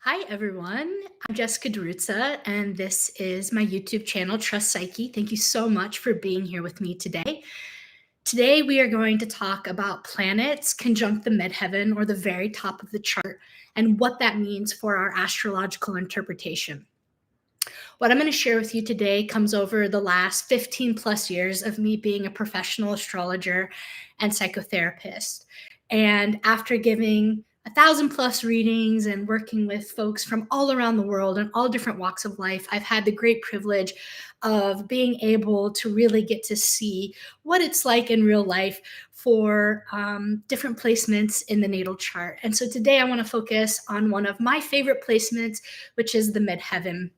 Hi, everyone. I'm Jessica DiRuzza, and this is my YouTube channel, Trust Psyche. Thank you so much for being here with me today. Today, we are going to talk about planets conjunct the midheaven, or the very top of the chart, and what that means for our astrological interpretation. What I'm going to share with you today comes over the last 15 plus years of me being a professional astrologer and psychotherapist. And after giving 1,000+ readings and working with folks from all around the world and all different walks of life, I've had the great privilege of being able to really get to see what it's like in real life for different placements in the natal chart. And so today I want to focus on one of my favorite placements, which is the midheaven.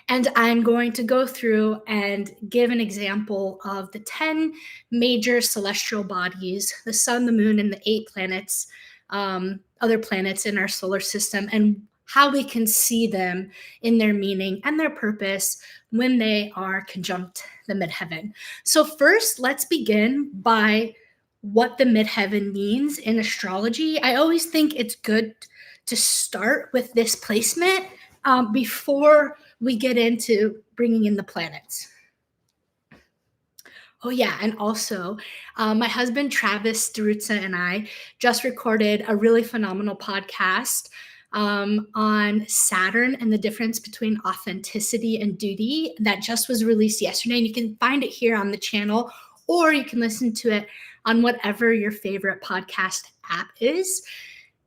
And I'm going to go through and give an example of the 10 major celestial bodies, the sun, the moon, and the 8 planets, other planets in our solar system, and how we can see them in their meaning and their purpose when they are conjunct the midheaven. So first, let's begin by what the midheaven means in astrology. I always think it's good to start with this placement before we get into bringing in the planets. Oh, yeah. And also, my husband, Travis DiRuzza, and I just recorded a really phenomenal podcast on Saturn and the difference between authenticity and duty that just was released yesterday. And you can find it here on the channel, or you can listen to it on whatever your favorite podcast app is.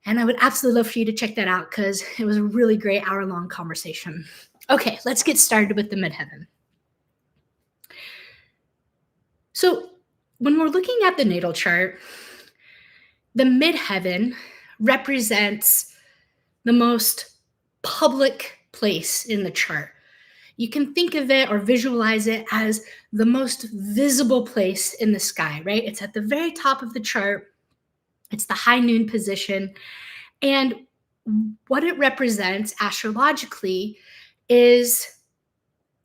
And I would absolutely love for you to check that out because it was a really great hour-long conversation. Okay, let's get started with the midheaven. So when we're looking at the natal chart, the midheaven represents the most public place in the chart. You can think of it or visualize it as the most visible place in the sky, right? It's at the very top of the chart. It's the high noon position. And what it represents astrologically is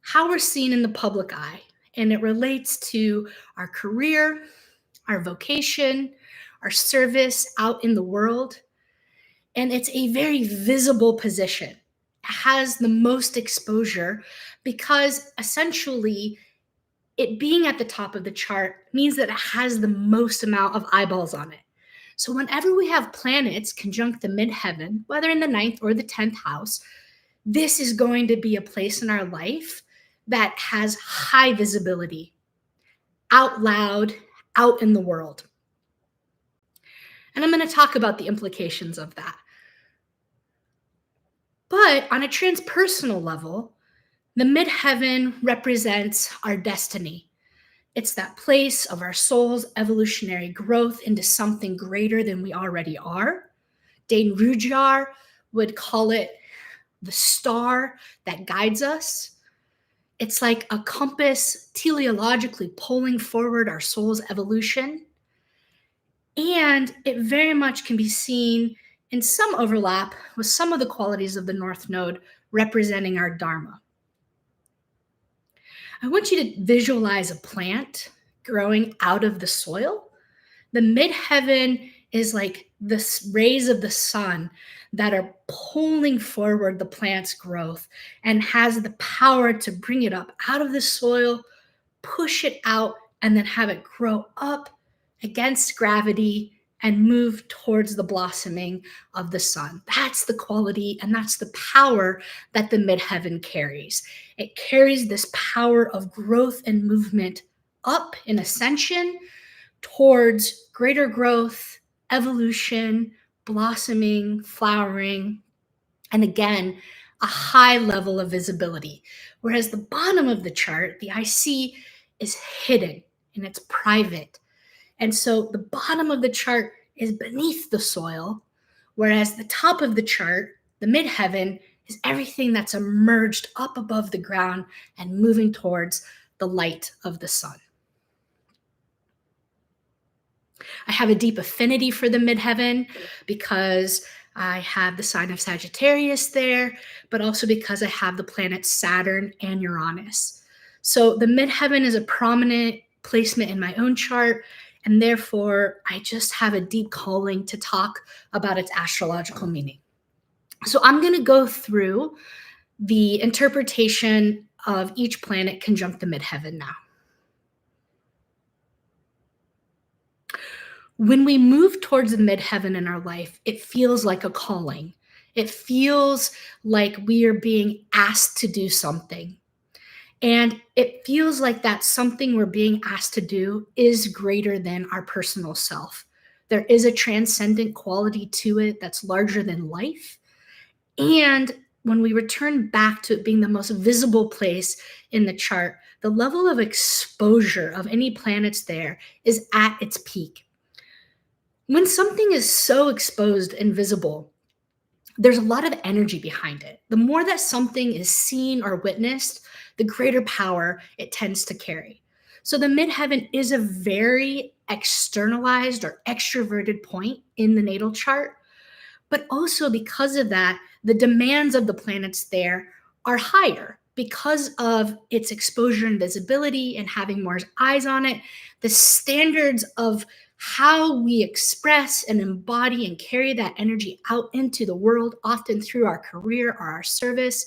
how we're seen in the public eye. And it relates to our career, our vocation, our service out in the world. And it's a very visible position. It has the most exposure because essentially it being at the top of the chart means that it has the most amount of eyeballs on it. So whenever we have planets conjunct the midheaven, whether in the 9th or the 10th house, this is going to be a place in our life that has high visibility, out loud, out in the world. And I'm going to talk about the implications of that. But on a transpersonal level, the midheaven represents our destiny. It's that place of our soul's evolutionary growth into something greater than we already are. Dane Rudhyar would call it the star that guides us. It's like a compass teleologically pulling forward our soul's evolution. And it very much can be seen in some overlap with some of the qualities of the North Node representing our Dharma. I want you to visualize a plant growing out of the soil. The midheaven is like the rays of the sun that are pulling forward the plant's growth and has the power to bring it up out of the soil, push it out, and then have it grow up against gravity and move towards the blossoming of the sun. That's the quality and that's the power that the midheaven carries. It carries this power of growth and movement up in ascension towards greater growth, evolution, blossoming, flowering, and again, a high level of visibility. Whereas the bottom of the chart, the IC, is hidden and it's private. And so the bottom of the chart is beneath the soil, whereas the top of the chart, the midheaven, is everything that's emerged up above the ground and moving towards the light of the sun. I have a deep affinity for the midheaven because I have the sign of Sagittarius there, but also because I have the planets Saturn and Uranus. So the midheaven is a prominent placement in my own chart, and therefore I just have a deep calling to talk about its astrological meaning. So I'm going to go through the interpretation of each planet conjunct the midheaven now. When we move towards the midheaven in our life, it feels like a calling. It feels like we are being asked to do something. And it feels like that something we're being asked to do is greater than our personal self. There is a transcendent quality to it that's larger than life. And when we return back to it being the most visible place in the chart, the level of exposure of any planets there is at its peak. When something is so exposed and visible, there's a lot of energy behind it. The more that something is seen or witnessed, the greater power it tends to carry. So the midheaven is a very externalized or extroverted point in the natal chart, but also because of that, the demands of the planets there are higher because of its exposure and visibility and having more eyes on it. The standards of how we express and embody and carry that energy out into the world, often through our career or our service,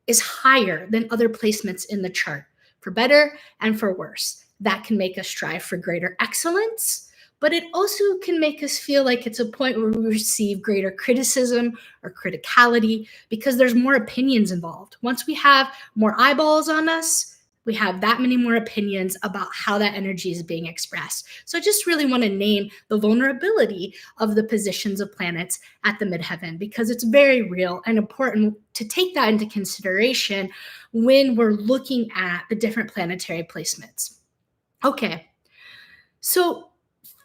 is higher than other placements in the chart, for better and for worse. That can make us strive for greater excellence, but it also can make us feel like it's a point where we receive greater criticism or criticality because there's more opinions involved. Once we have more eyeballs on us, we have that many more opinions about how that energy is being expressed. So I just really want to name the vulnerability of the positions of planets at the midheaven because it's very real and important to take that into consideration when we're looking at the different planetary placements. Okay, so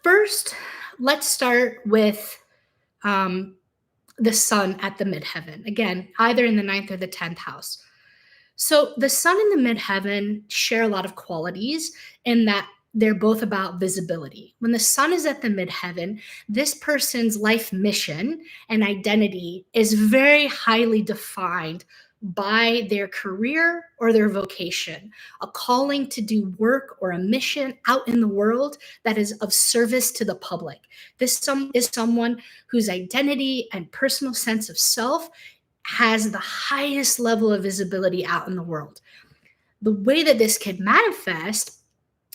first, let's start with the sun at the midheaven. Again, either in the ninth or the 10th house. So the sun and the midheaven share a lot of qualities in that they're both about visibility. When the sun is at the midheaven, this person's life mission and identity is very highly defined by their career or their vocation, a calling to do work or a mission out in the world that is of service to the public. This is someone whose identity and personal sense of self has the highest level of visibility out in the world. The way that this can manifest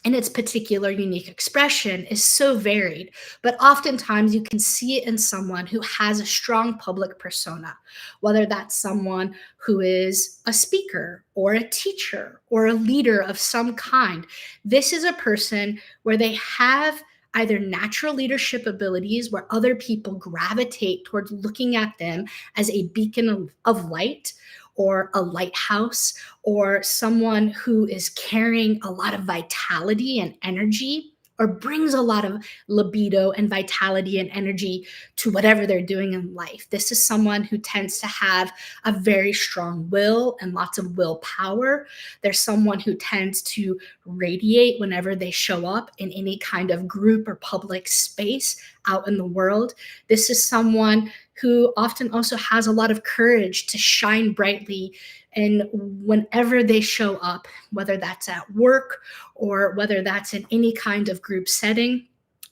in its particular unique expression is so varied, but oftentimes you can see it in someone who has a strong public persona, whether that's someone who is a speaker or a teacher or a leader of some kind. This is a person where they have either natural leadership abilities where other people gravitate towards looking at them as a beacon of light or a lighthouse or someone who is carrying a lot of vitality and energy or brings a lot of libido and vitality and energy to whatever they're doing in life. This is someone who tends to have a very strong will and lots of willpower. There's someone who tends to radiate whenever they show up in any kind of group or public space out in the world. This is someone who often also has a lot of courage to shine brightly and whenever they show up, whether that's at work or whether that's in any kind of group setting,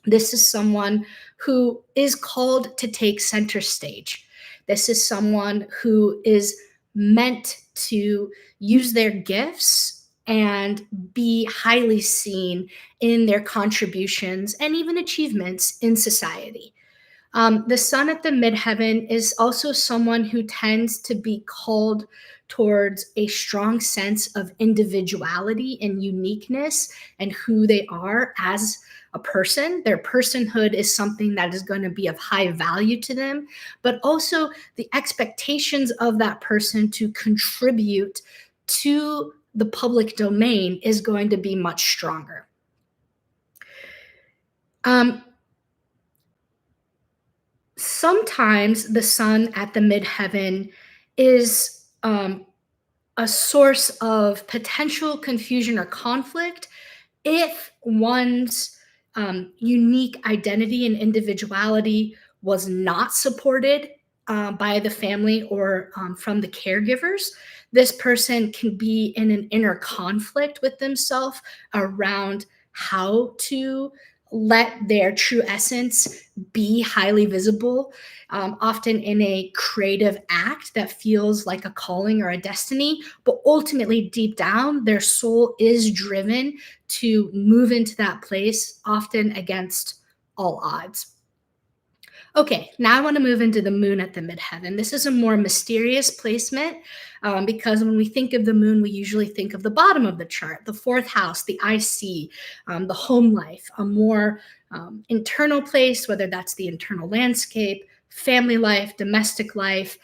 this is someone who is called to take center stage. This is someone who is meant to use their gifts and be highly seen in their contributions and even achievements in society. The sun at the midheaven is also someone who tends to be called towards a strong sense of individuality and uniqueness and who they are as a person. Their personhood is something that is going to be of high value to them, but also the expectations of that person to contribute to the public domain is going to be much stronger. Sometimes the sun at the midheaven is a source of potential confusion or conflict if one's unique identity and individuality was not supported by the family or from the caregivers. This person can be in an inner conflict with themselves around how to let their true essence be highly visible, often in a creative act that feels like a calling or a destiny. But ultimately, deep down, their soul is driven to move into that place, often against all odds. Okay, now I want to move into the moon at the midheaven. This is a more mysterious placement because when we think of the moon, we usually think of the bottom of the chart, the fourth house, the IC, the home life, a more internal place, whether that's the internal landscape, family life, domestic life,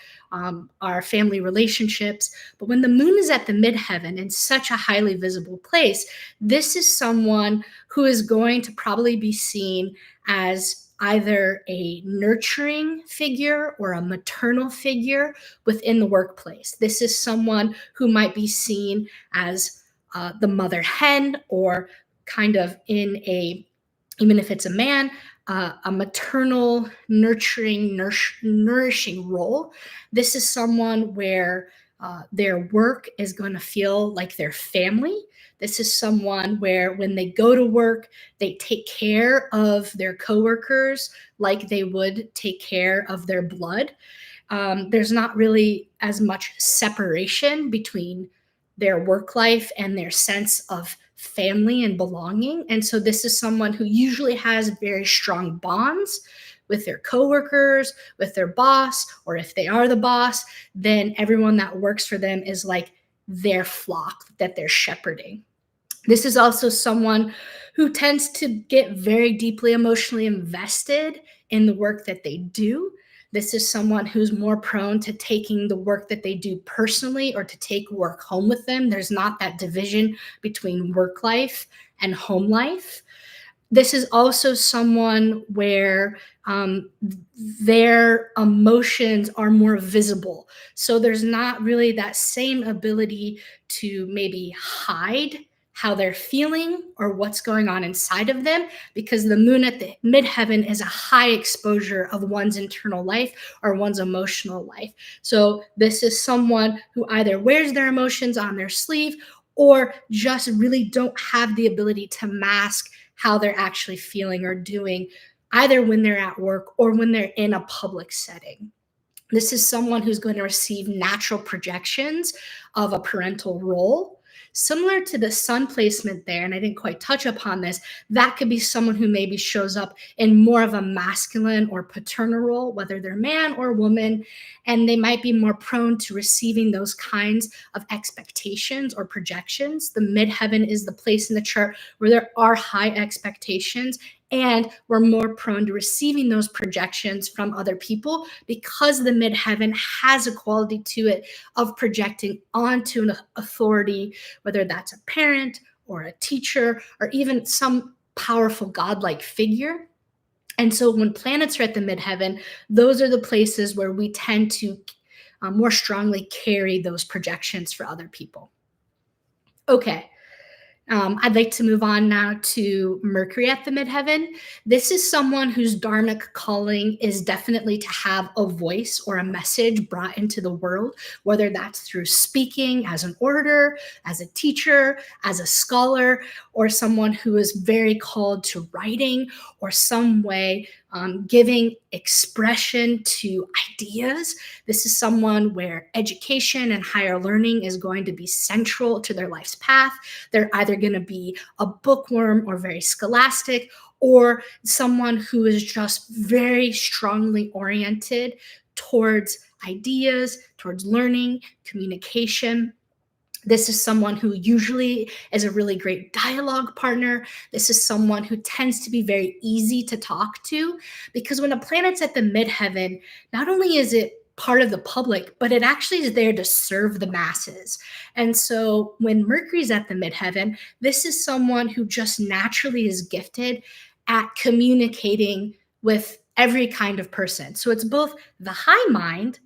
our family relationships. But when the moon is at the midheaven in such a highly visible place, this is someone who is going to probably be seen as either a nurturing figure or a maternal figure within the workplace. This is someone who might be seen as the mother hen, or kind of in a, even if it's a man, a maternal, nurturing, nourishing role. This is someone where their work is going to feel like their family. This is someone where when they go to work, they take care of their coworkers like they would take care of their blood. There's not really as much separation between their work life and their sense of family and belonging. And so this is someone who usually has very strong bonds with their coworkers, with their boss, or if they are the boss, then everyone that works for them is like their flock that they're shepherding. This is also someone who tends to get very deeply emotionally invested in the work that they do. This is someone who's more prone to taking the work that they do personally or to take work home with them. There's not that division between work life and home life. This is also someone where their emotions are more visible. So there's not really that same ability to maybe hide how they're feeling or what's going on inside of them, because the moon at the midheaven is a high exposure of one's internal life or one's emotional life. So this is someone who either wears their emotions on their sleeve or just really don't have the ability to mask how they're actually feeling or doing, either when they're at work or when they're in a public setting. This is someone who's going to receive natural projections of a parental role. Similar to the sun placement there, and I didn't quite touch upon this, that could be someone who maybe shows up in more of a masculine or paternal role, whether they're man or woman, and they might be more prone to receiving those kinds of expectations or projections. The midheaven is the place in the chart where there are high expectations, and we're more prone to receiving those projections from other people because the midheaven has a quality to it of projecting onto an authority, whether that's a parent or a teacher or even some powerful godlike figure. And so when planets are at the midheaven, those are the places where we tend to more strongly carry those projections for other people. Okay. I'd like to move on now to Mercury at the midheaven. This is someone whose dharmic calling is definitely to have a voice or a message brought into the world, whether that's through speaking as an orator, as a teacher, as a scholar, or someone who is very called to writing or some way giving expression to ideas. This is someone where education and higher learning is going to be central to their life's path. They're either going to be a bookworm or very scholastic, or someone who is just very strongly oriented towards ideas, towards learning, communication. This is someone who usually is a really great dialogue partner. This is someone who tends to be very easy to talk to, because when a planet's at the midheaven, not only is it part of the public, but it actually is there to serve the masses. And so when Mercury's at the midheaven, this is someone who just naturally is gifted at communicating with every kind of person. So it's both the high mind,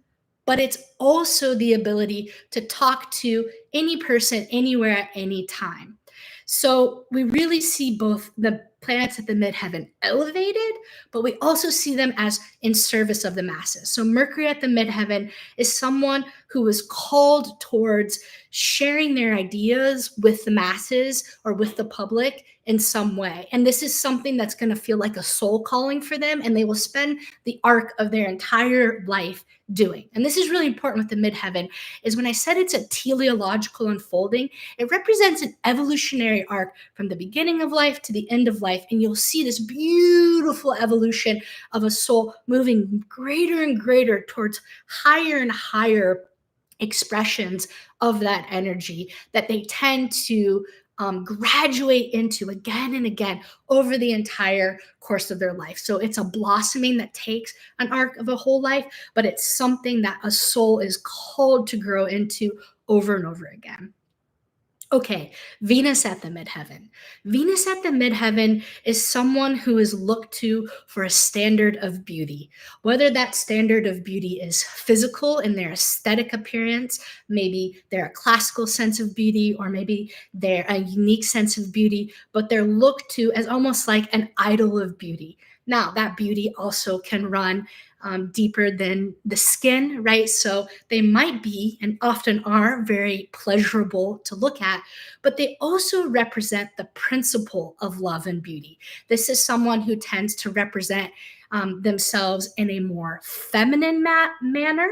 but it's also the ability to talk to any person, anywhere, at any time. So we really see both the planets at the midheaven elevated, but we also see them as in service of the masses. So Mercury at the midheaven is someone who is called towards sharing their ideas with the masses or with the public in some way. And this is something that's going to feel like a soul calling for them, and they will spend the arc of their entire life doing. And this is really important with the midheaven, is when I said it's a teleological unfolding, it represents an evolutionary arc from the beginning of life to the end of life. And you'll see this beautiful evolution of a soul moving greater and greater towards higher and higher expressions of that energy that they tend to graduate into again and again over the entire course of their life. So it's a blossoming that takes an arc of a whole life, but it's something that a soul is called to grow into over and over again. Okay, Venus at the midheaven. Venus at the midheaven is someone who is looked to for a standard of beauty. Whether that standard of beauty is physical in their aesthetic appearance, maybe they're a classical sense of beauty, or maybe they're a unique sense of beauty, but they're looked to as almost like an idol of beauty. Now, that beauty also can run deeper than the skin, right? So they might be, and often are, very pleasurable to look at, but they also represent the principle of love and beauty. This is someone who tends to represent themselves in a more feminine manner.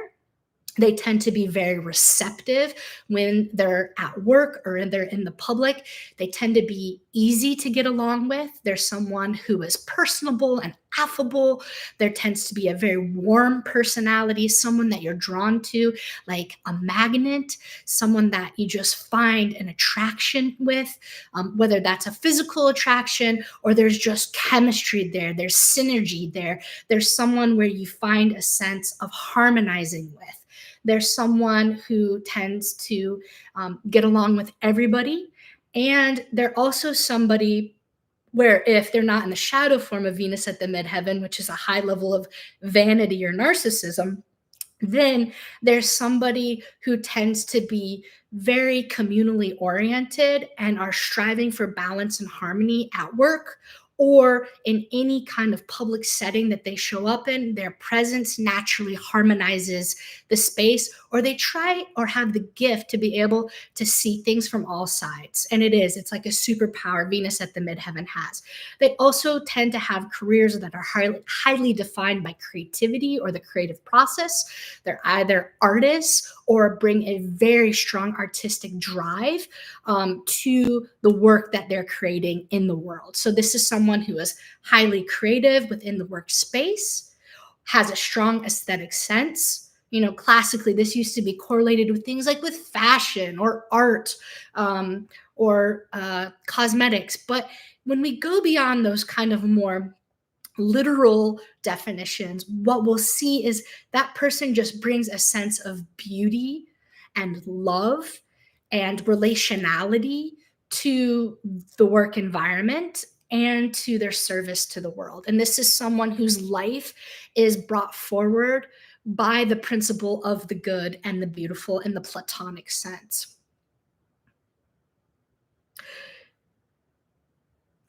They tend to be very receptive when they're at work or they're in the public. They tend to be easy to get along with. They're someone who is personable and affable. There tends to be a very warm personality, someone that you're drawn to, like a magnet, someone that you just find an attraction with, whether that's a physical attraction or there's just chemistry there, there's synergy there. There's someone where you find a sense of harmonizing with. There's someone who tends to get along with everybody. And they're also somebody where, if they're not in the shadow form of Venus at the midheaven, which is a high level of vanity or narcissism, then there's somebody who tends to be very communally oriented and are striving for balance and harmony at work or in any kind of public setting that they show up in. Their presence naturally harmonizes the space, or they try or have the gift to be able to see things from all sides. And it's like a superpower Venus at the midheaven has. They also tend to have careers that are highly defined by creativity or the creative process. They're either artists or bring a very strong artistic drive to the work that they're creating in the world. So this is someone who is highly creative within the workspace, has a strong aesthetic sense. Classically, this used to be correlated with things like with fashion or art or cosmetics. But when we go beyond those kind of more literal definitions, what we'll see is that person just brings a sense of beauty and love and relationality to the work environment and to their service to the world. And this is someone whose life is brought forward by the principle of the good and the beautiful in the Platonic sense.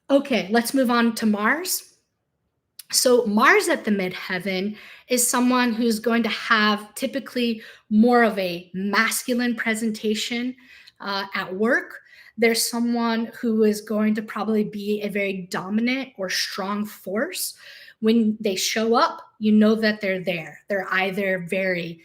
Okay, let's move on to Mars. So Mars at the midheaven is someone who's going to have typically more of a masculine presentation at work. There's someone who is going to probably be a very dominant or strong force. When they show up, you know that they're there. They're either very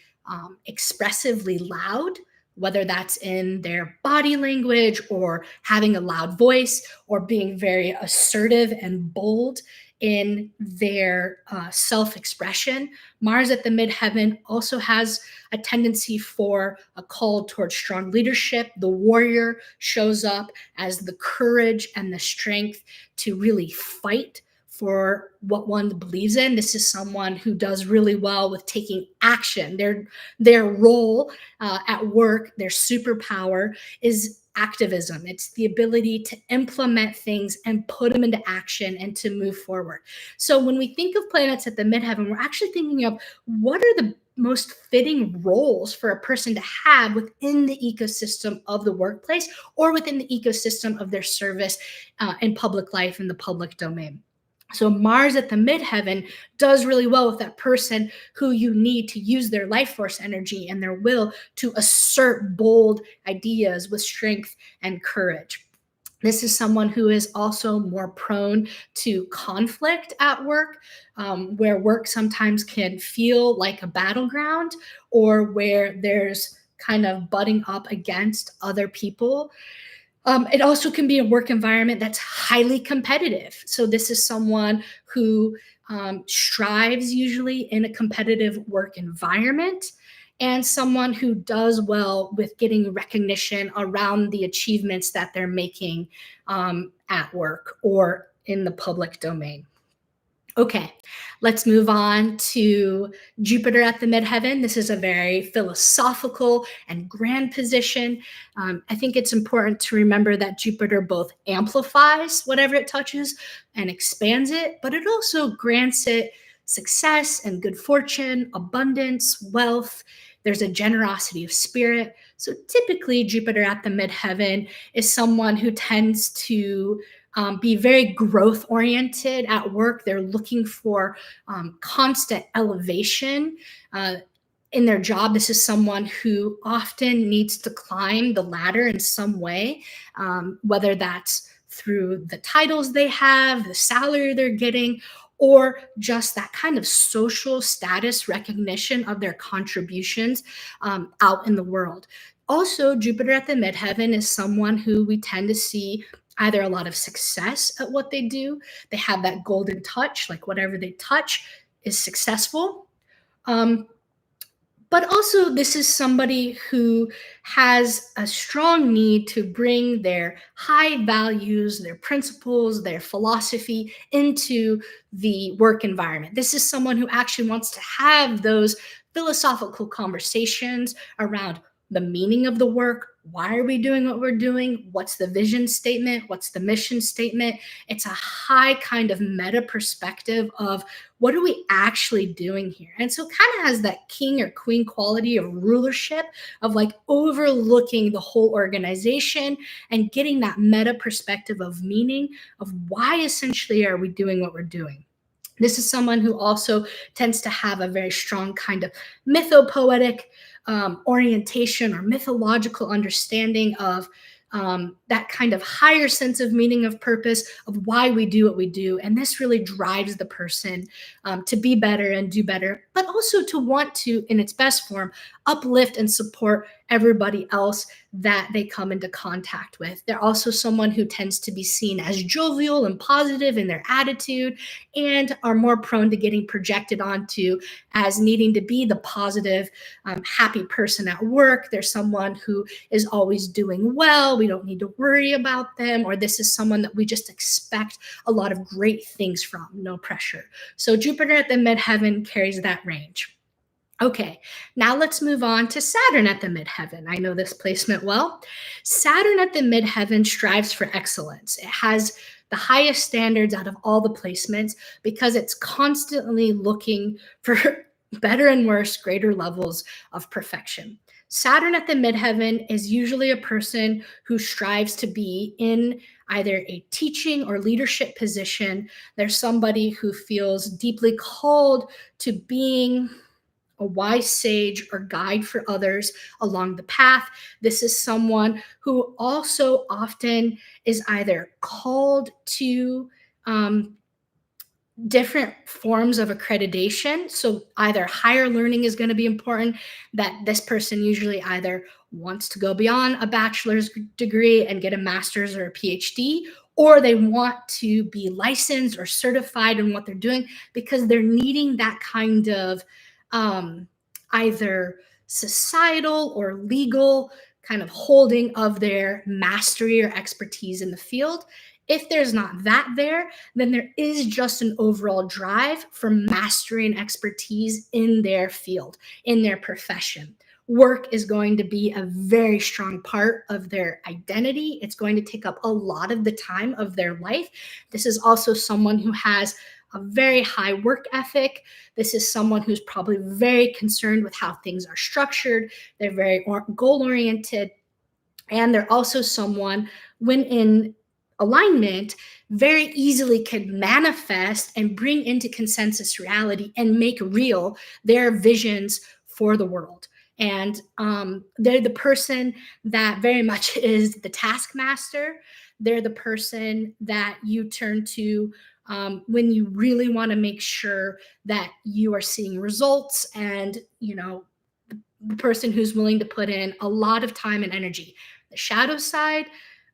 expressively loud, whether that's in their body language or having a loud voice or being very assertive and bold in their self-expression. Mars at the midheaven also has a tendency for a call towards strong leadership. The warrior shows up as the courage and the strength to really fight for what one believes in. This is someone who does really well with taking action. Their role at work, their superpower is activism. It's the ability to implement things and put them into action and to move forward. So when we think of planets at the midheaven, we're actually thinking of what are the most fitting roles for a person to have within the ecosystem of the workplace or within the ecosystem of their service in public life, in the public domain. So Mars at the midheaven does really well with that person who you need to use their life force energy and their will to assert bold ideas with strength and courage. This is someone who is also more prone to conflict at work, where work sometimes can feel like a battleground, or where there's kind of butting up against other people. It also can be a work environment that's highly competitive. So this is someone who strives usually in a competitive work environment, and someone who does well with getting recognition around the achievements that they're making at work or in the public domain. Okay, let's move on to Jupiter at the midheaven. This is a very philosophical and grand position. I think it's important to remember that Jupiter both amplifies whatever it touches and expands it, but it also grants it success and good fortune, abundance, wealth. There's a generosity of spirit. So typically, Jupiter at the midheaven is someone who tends to be very growth oriented at work. They're looking for constant elevation in their job. This is someone who often needs to climb the ladder in some way, whether that's through the titles they have, the salary they're getting, or just that kind of social status recognition of their contributions out in the world. Also, Jupiter at the midheaven is someone who we tend to see either a lot of success at what they do. They have that golden touch, like whatever they touch is successful. Um, but also, this is somebody who has a strong need to bring their high values, their principles, their philosophy into the work environment. This is someone who actually wants to have those philosophical conversations around the meaning of the work. Why are we doing what we're doing? What's the vision statement? What's the mission statement? It's a high kind of meta perspective of what are we actually doing here? And so kind of has that king or queen quality of rulership, of like overlooking the whole organization and getting that meta perspective of meaning of why essentially are we doing what we're doing. This is someone who also tends to have a very strong kind of mythopoetic orientation or mythological understanding of that kind of higher sense of meaning, of purpose, of why we do what we do. And this really drives the person to be better and do better, but also to want to, in its best form, uplift and support everybody else that they come into contact with. They're also someone who tends to be seen as jovial and positive in their attitude, and are more prone to getting projected onto as needing to be the positive, happy person at work. There's someone who is always doing well. We don't need to worry about them. Or this is someone that we just expect a lot of great things from, no pressure. So Jupiter at the midheaven carries that range. Okay, now let's move on to Saturn at the midheaven. I know this placement well. Saturn at the midheaven strives for excellence. It has the highest standards out of all the placements because it's constantly looking for better and worse, greater levels of perfection. Saturn at the midheaven is usually a person who strives to be in either a teaching or leadership position. There's somebody who feels deeply called to being a wise sage or guide for others along the path. This is someone who also often is either called to different forms of accreditation. So either higher learning is going to be important, that this person usually either wants to go beyond a bachelor's degree and get a master's or a PhD, or they want to be licensed or certified in what they're doing because they're needing that kind of either societal or legal kind of holding of their mastery or expertise in the field. If there's not that there, then there is just an overall drive for mastery and expertise in their field, in their profession. Work is going to be a very strong part of their identity. It's going to take up a lot of the time of their life. This is also someone who has a very high work ethic. This is someone who's probably very concerned with how things are structured. They're very goal-oriented. And they're also someone, when in alignment, very easily can manifest and bring into consensus reality and make real their visions for the world. And they're the person that very much is the taskmaster. They're the person that you turn to when you really want to make sure that you are seeing results, and the person who's willing to put in a lot of time and energy. The shadow side,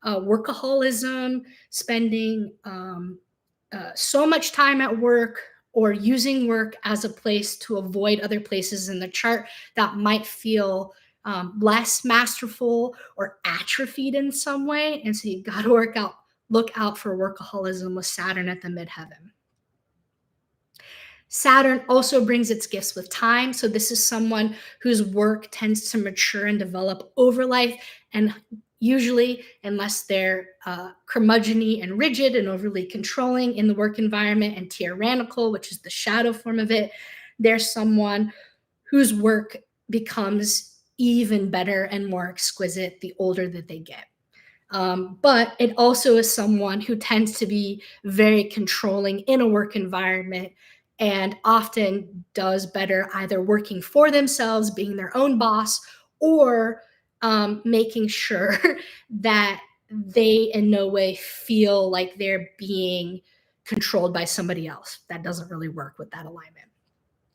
workaholism, spending so much time at work, or using work as a place to avoid other places in the chart that might feel less masterful or atrophied in some way. And so you got to look out for workaholism with Saturn at the midheaven. Saturn also brings its gifts with time. So this is someone whose work tends to mature and develop over life. And usually, unless they're curmudgeony and rigid and overly controlling in the work environment and tyrannical, which is the shadow form of it, they're someone whose work becomes even better and more exquisite the older that they get. But it also is someone who tends to be very controlling in a work environment, and often does better either working for themselves, being their own boss, or making sure that they in no way feel like they're being controlled by somebody else. That doesn't really work with that alignment.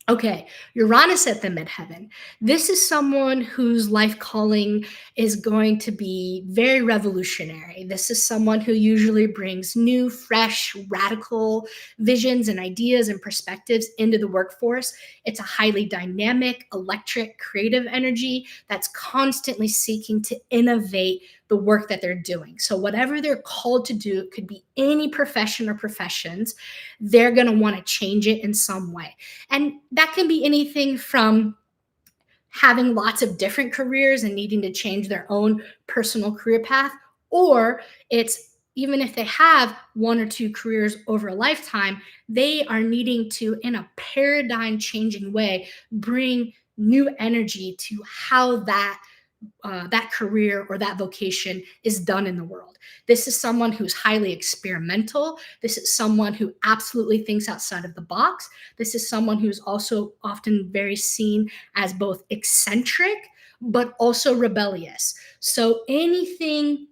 Okay, Uranus at the midheaven. This is someone whose life calling is going to be very revolutionary. This is someone who usually brings new, fresh, radical visions and ideas and perspectives into the workforce. It's a highly dynamic, electric, creative energy that's constantly seeking to innovate the work that they're doing. So, whatever they're called to do, it could be any profession or professions, they're going to want to change it in some way. And that can be anything from having lots of different careers and needing to change their own personal career path, or it's even if they have one or two careers over a lifetime, they are needing to, in a paradigm changing way, bring new energy to how that career or that vocation is done in the world. This is someone who's highly experimental. This is someone who absolutely thinks outside of the box. This is someone who's also often very seen as both eccentric, but also rebellious. So anything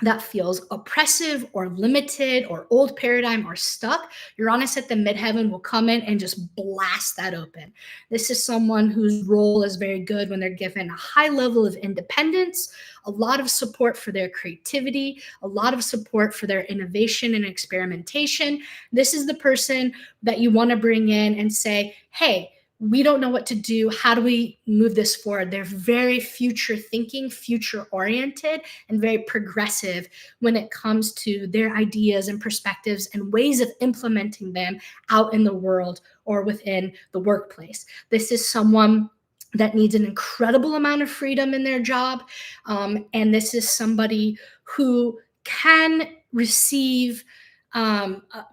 that feels oppressive or limited or old paradigm or stuck, Uranus at the midheaven will come in and just blast that open. This is someone whose role is very good when they're given a high level of independence, a lot of support for their creativity, a lot of support for their innovation and experimentation. This is the person that you want to bring in and say, hey, we don't know what to do. How do we move this forward? They're very future thinking, future oriented, and very progressive when it comes to their ideas and perspectives and ways of implementing them out in the world or within the workplace. This is someone that needs an incredible amount of freedom in their job. And this is somebody who can receive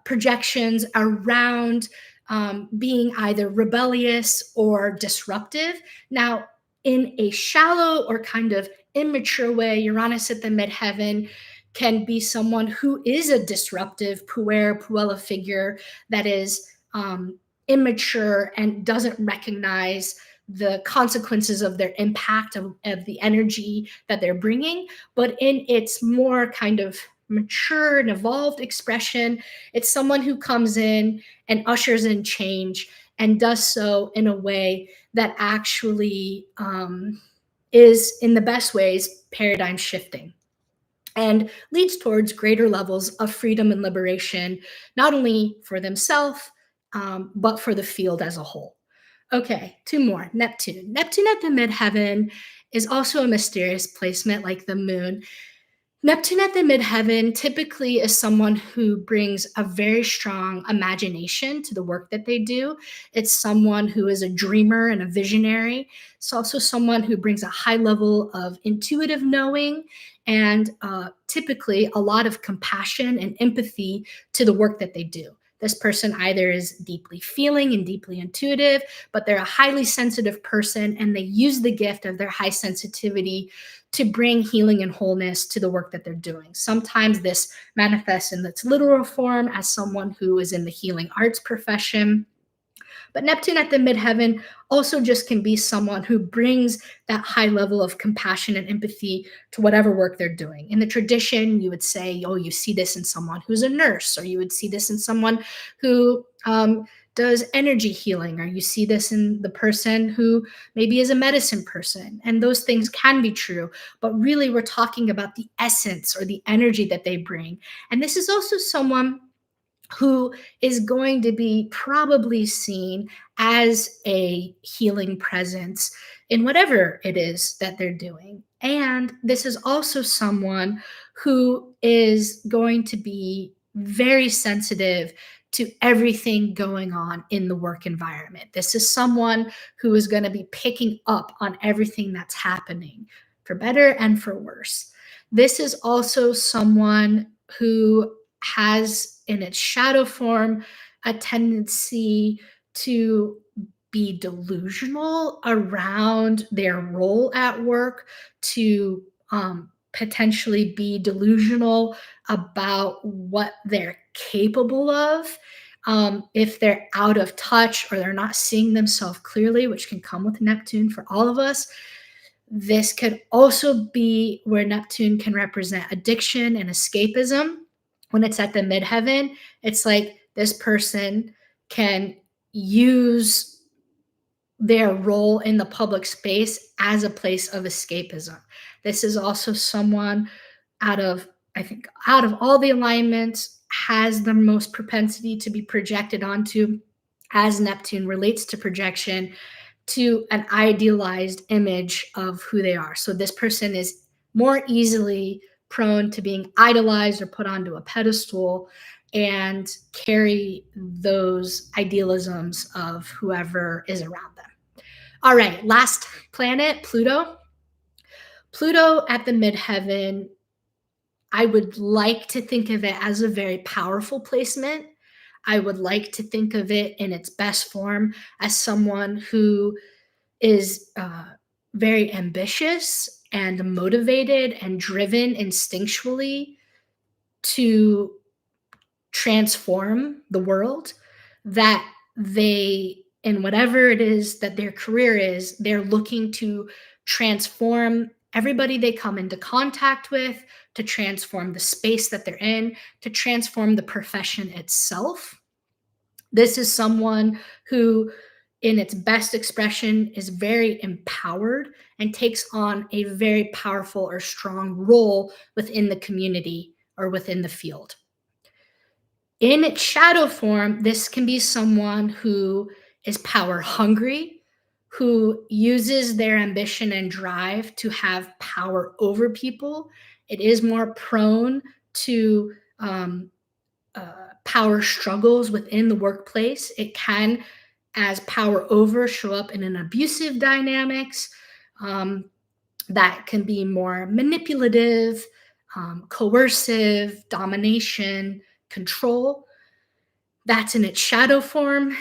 projections around being either rebellious or disruptive. Now, in a shallow or kind of immature way, Uranus at the midheaven can be someone who is a disruptive puella figure that is immature and doesn't recognize the consequences of their impact of the energy that they're bringing. But in its more kind of mature and evolved expression, it's someone who comes in and ushers in change and does so in a way that actually is, in the best ways, paradigm shifting and leads towards greater levels of freedom and liberation, not only for themselves, but for the field as a whole. Okay, two more. Neptune. Neptune at the midheaven is also a mysterious placement like the moon. Neptune at the midheaven typically is someone who brings a very strong imagination to the work that they do. It's someone who is a dreamer and a visionary. It's also someone who brings a high level of intuitive knowing and typically a lot of compassion and empathy to the work that they do. This person either is deeply feeling and deeply intuitive, but they're a highly sensitive person and they use the gift of their high sensitivity to bring healing and wholeness to the work that they're doing. Sometimes this manifests in its literal form as someone who is in the healing arts profession, But Neptune at the midheaven also just can be someone who brings that high level of compassion and empathy to whatever work they're doing. In the tradition, you would say, oh, you see this in someone who's a nurse, or you would see this in someone who does energy healing, or you see this in the person who maybe is a medicine person. And those things can be true, but really we're talking about the essence or the energy that they bring. And this is also someone who is going to be probably seen as a healing presence in whatever it is that they're doing. And this is also someone who is going to be very sensitive to everything going on in the work environment. This is someone who is going to be picking up on everything that's happening, for better and for worse. This is also someone who has in its shadow form a tendency to be delusional around their role at work, to potentially be delusional about what they're capable of. If they're out of touch or they're not seeing themselves clearly, which can come with Neptune for all of us, this could also be where Neptune can represent addiction and escapism. When it's at the midheaven, it's like this person can use their role in the public space as a place of escapism. This is also someone out of all the alignments has the most propensity to be projected onto, as Neptune relates to projection, to an idealized image of who they are. So this person is more easily prone to being idolized or put onto a pedestal and carry those idealisms of whoever is around them. All right, last planet, Pluto. Pluto at the midheaven, I would like to think of it as a very powerful placement. I would like to think of it in its best form as someone who is very ambitious and motivated and driven instinctually to transform the world, that they, in whatever it is that their career is, they're looking to transform everybody they come into contact with, to transform the space that they're in, to transform the profession itself. This is someone who, in its best expression, is very empowered and takes on a very powerful or strong role within the community or within the field. In its shadow form, this can be someone who is power hungry, who uses their ambition and drive to have power over people. It is more prone to power struggles within the workplace. It can, as power over, show up in an abusive dynamics that can be more manipulative, coercive, domination, control. That's in its shadow form.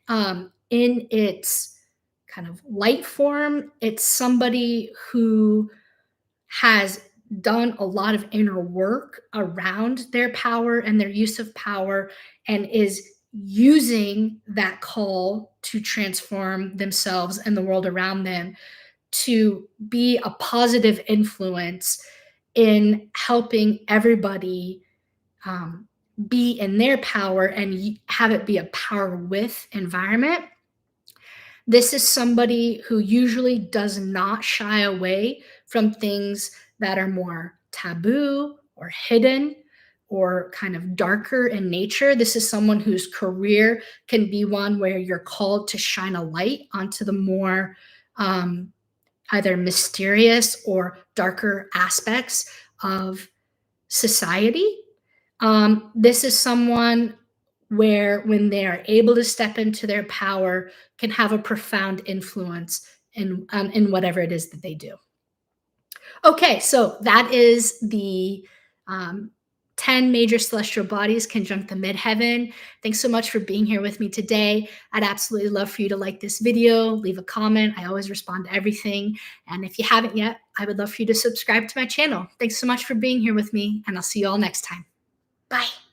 In its kind of light form, it's somebody who has done a lot of inner work around their power and their use of power, and is using that call to transform themselves and the world around them to be a positive influence in helping everybody be in their power and have it be a power with environment. This is somebody who usually does not shy away from things that are more taboo or hidden or kind of darker in nature. This is someone whose career can be one where you're called to shine a light onto the more either mysterious or darker aspects of society. This is someone where, when they are able to step into their power, can have a profound influence in whatever it is that they do. Okay, so that is the 10 major celestial bodies conjunct the midheaven. Thanks so much for being here with me today. I'd absolutely love for you to like this video, leave a comment. I always respond to everything. And if you haven't yet, I would love for you to subscribe to my channel. Thanks so much for being here with me, and I'll see you all next time. Bye.